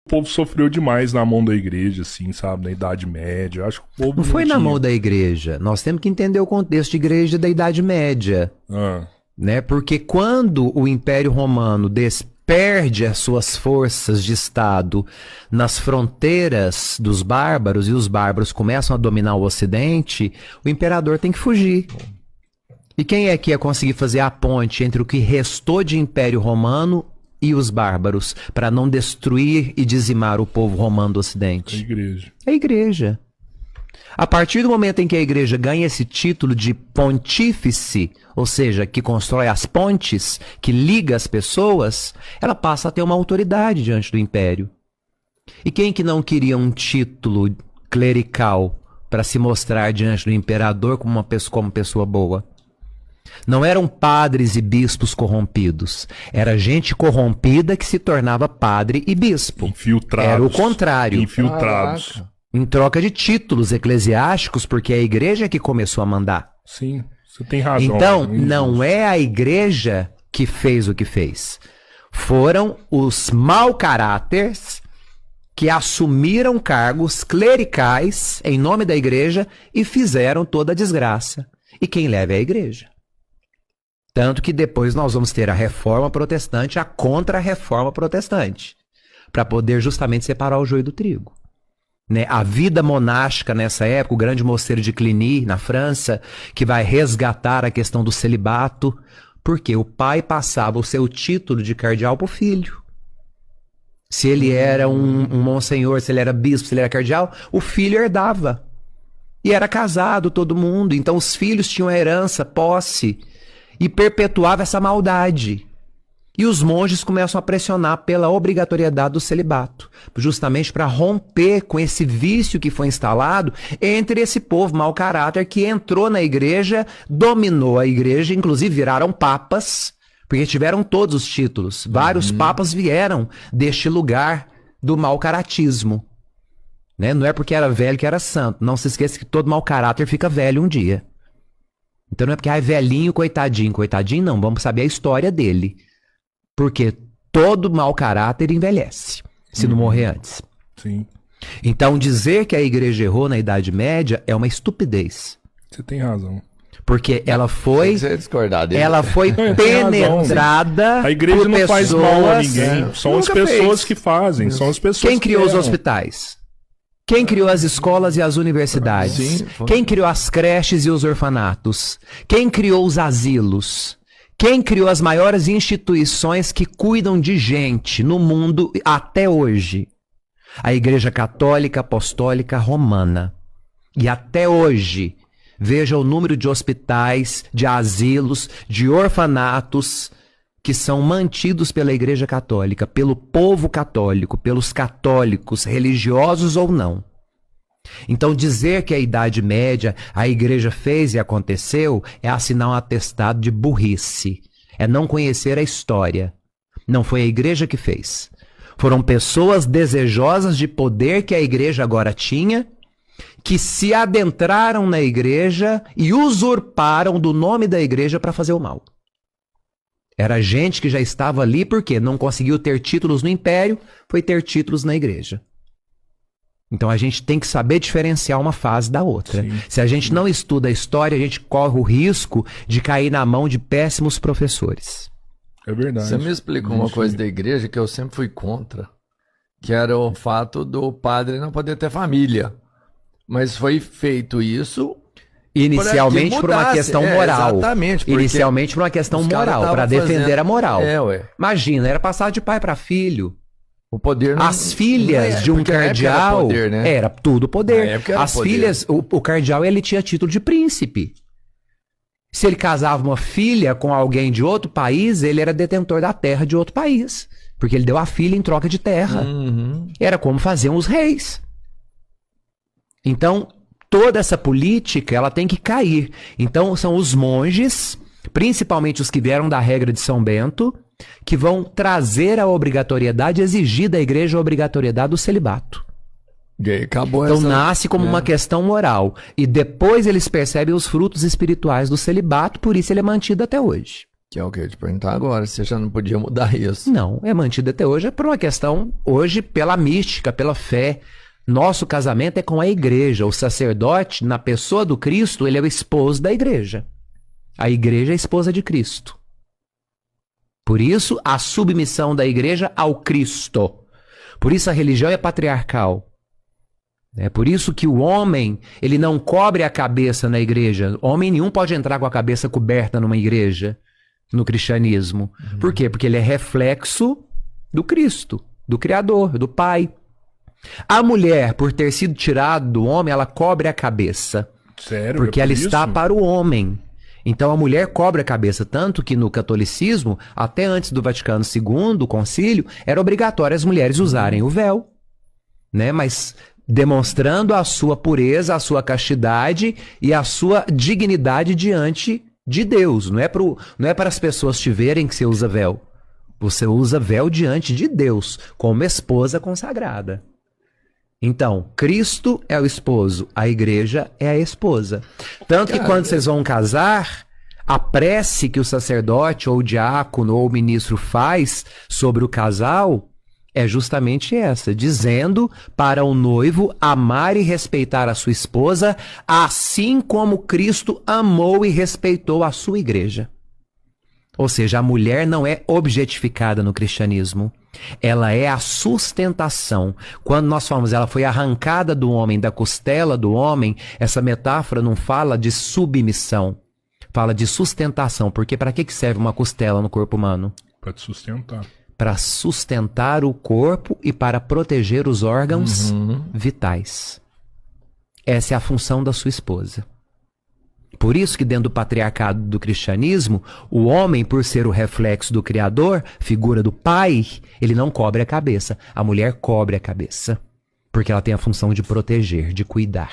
O povo sofreu demais na mão da igreja, assim, sabe? Na Idade Média. Eu acho que o povo Não foi na tinha. mão da igreja. Nós temos que entender o contexto de igreja da Idade Média. Né? Porque quando o Império Romano perde as suas forças de Estado nas fronteiras dos bárbaros e os bárbaros começam a dominar o Ocidente, o imperador tem que fugir. E quem é que ia conseguir fazer a ponte entre o que restou de Império Romano e os bárbaros para não destruir e dizimar o povo romano do Ocidente? A igreja. A igreja. A partir do momento em que a igreja ganha esse título de pontífice, ou seja, que constrói as pontes, que liga as pessoas, ela passa a ter uma autoridade diante do império. E quem que não queria um título clerical para se mostrar diante do imperador como pessoa boa? Não eram padres e bispos corrompidos. Era gente corrompida que se tornava padre e bispo. Infiltrados. Era o contrário. Infiltrados. Caraca. Em troca de títulos eclesiásticos, porque é a igreja que começou a mandar. Sim, você tem razão. Então, não é a igreja que fez o que fez. Foram os mau caráteres que assumiram cargos clericais em nome da igreja e fizeram toda a desgraça. E quem leva é a igreja. Tanto que depois nós vamos ter a reforma protestante, a contra-reforma protestante, para poder justamente separar o joio do trigo. Né? A vida monástica nessa época, o grande mosteiro de Cluny, na França, que vai resgatar a questão do celibato, porque o pai passava o seu título de cardeal para o filho. Se ele era um monsenhor, se ele era bispo, se ele era cardeal, o filho herdava. E era casado todo mundo, então os filhos tinham a herança, posse, e perpetuava essa maldade. E os monges começam a pressionar pela obrigatoriedade do celibato, justamente para romper com esse vício que foi instalado entre esse povo mau caráter que entrou na igreja, dominou a igreja, inclusive viraram papas, porque tiveram todos os títulos. Vários papas vieram deste lugar do mau caratismo. Né? Não é porque era velho que era santo. Não se esqueça que todo mau caráter fica velho um dia. Então não é porque é velhinho, coitadinho. Coitadinho não, vamos saber a história dele. Porque todo mau caráter envelhece, se não morrer antes. Sim. Então dizer que a igreja errou na Idade Média é uma estupidez. Você tem razão. Porque ela foi, Você discordar dele. ela foi Não, ele tem penetrada A igreja por não pessoas... faz mal a ninguém. São as Nunca pessoas fez. que fazem. São as pessoas Quem que criou os erram. hospitais? Quem criou as escolas e as universidades? Sim, foi. Quem criou as creches e os orfanatos? Quem criou os asilos? Quem criou as maiores instituições que cuidam de gente no mundo até hoje? A Igreja Católica Apostólica Romana. E até hoje, veja o número de hospitais, de asilos, de orfanatos que são mantidos pela Igreja Católica, pelo povo católico, pelos católicos, religiosos ou não. Então dizer que a Idade Média a igreja fez e aconteceu é assinar um atestado de burrice. É não conhecer a história. Não foi a igreja que fez. Foram pessoas desejosas de poder que a igreja agora tinha, que se adentraram na igreja e usurparam do nome da igreja para fazer o mal. Era gente que já estava ali porque não conseguiu ter títulos no império, foi ter títulos na igreja. Então a gente tem que saber diferenciar uma fase da outra. Sim. Se a gente não estuda a história, a gente corre o risco de cair na mão de péssimos professores. É verdade. Você me explicou uma coisa da igreja que eu sempre fui contra, que era o fato do padre não poder ter família. Mas foi feito isso Inicialmente para que por uma mudasse. questão moral. Exatamente. porque Inicialmente por uma questão os caras moral, tavam para defender fazendo- a moral. É, ué. Imagina, era passar de pai para filho. O poder não... As filhas não é, de um porque na época cardeal Era poder, né? era tudo poder. Na época era As poder. filhas, o cardeal ele tinha título de príncipe. Se ele casava uma filha com alguém de outro país, ele era detentor da terra de outro país, porque ele deu a filha em troca de terra. Uhum. Era como faziam os reis. Então, toda essa política, ela tem que cair. Então, são os monges, principalmente os que vieram da regra de São Bento, que vão trazer a obrigatoriedade, exigir da igreja a obrigatoriedade do celibato. E aí acabou Então essa... nasce como uma questão moral. E depois eles percebem os frutos espirituais do celibato, por isso ele é mantido até hoje. Que é o que eu ia te perguntar agora, você já não podia mudar isso. Não, é mantido até hoje por uma questão, hoje, pela mística, pela fé. Nosso casamento é com a igreja. O sacerdote, na pessoa do Cristo, ele é o esposo da igreja. A igreja é a esposa de Cristo. Por isso, a submissão da igreja ao Cristo. Por isso, a religião é patriarcal. É por isso que o homem, ele não cobre a cabeça na igreja. Homem nenhum pode entrar com a cabeça coberta numa igreja, no cristianismo. Por quê? Porque ele é reflexo do Cristo, do Criador, do Pai. A mulher, por ter sido tirada do homem, ela cobre a cabeça. Sério? Porque É por ela isso? está para o homem. Então a mulher cobre a cabeça, tanto que no catolicismo, até antes do Vaticano II, o concílio, era obrigatório as mulheres usarem o véu, né? Mas demonstrando a sua pureza, a sua castidade e a sua dignidade diante de Deus. Não é para as pessoas te verem que você usa véu. Você usa véu diante de Deus, como esposa consagrada. Então, Cristo é o esposo, a igreja é a esposa. Tanto que quando vocês vão casar, a prece que o sacerdote ou o diácono ou o ministro faz sobre o casal é justamente essa, dizendo para o noivo amar e respeitar a sua esposa, assim como Cristo amou e respeitou a sua igreja. Ou seja, a mulher não é objetificada no cristianismo. Ela é a sustentação. Quando nós falamos ela foi arrancada do homem, da costela do homem, essa metáfora não fala de submissão, fala de sustentação. Porque para que serve uma costela no corpo humano? Pra te sustentar. Para sustentar o corpo e para proteger os órgãos vitais. Essa é a função da sua esposa. Por isso que dentro do patriarcado do cristianismo, o homem, por ser o reflexo do Criador, figura do Pai, ele não cobre a cabeça. A mulher cobre a cabeça, porque ela tem a função de proteger, de cuidar.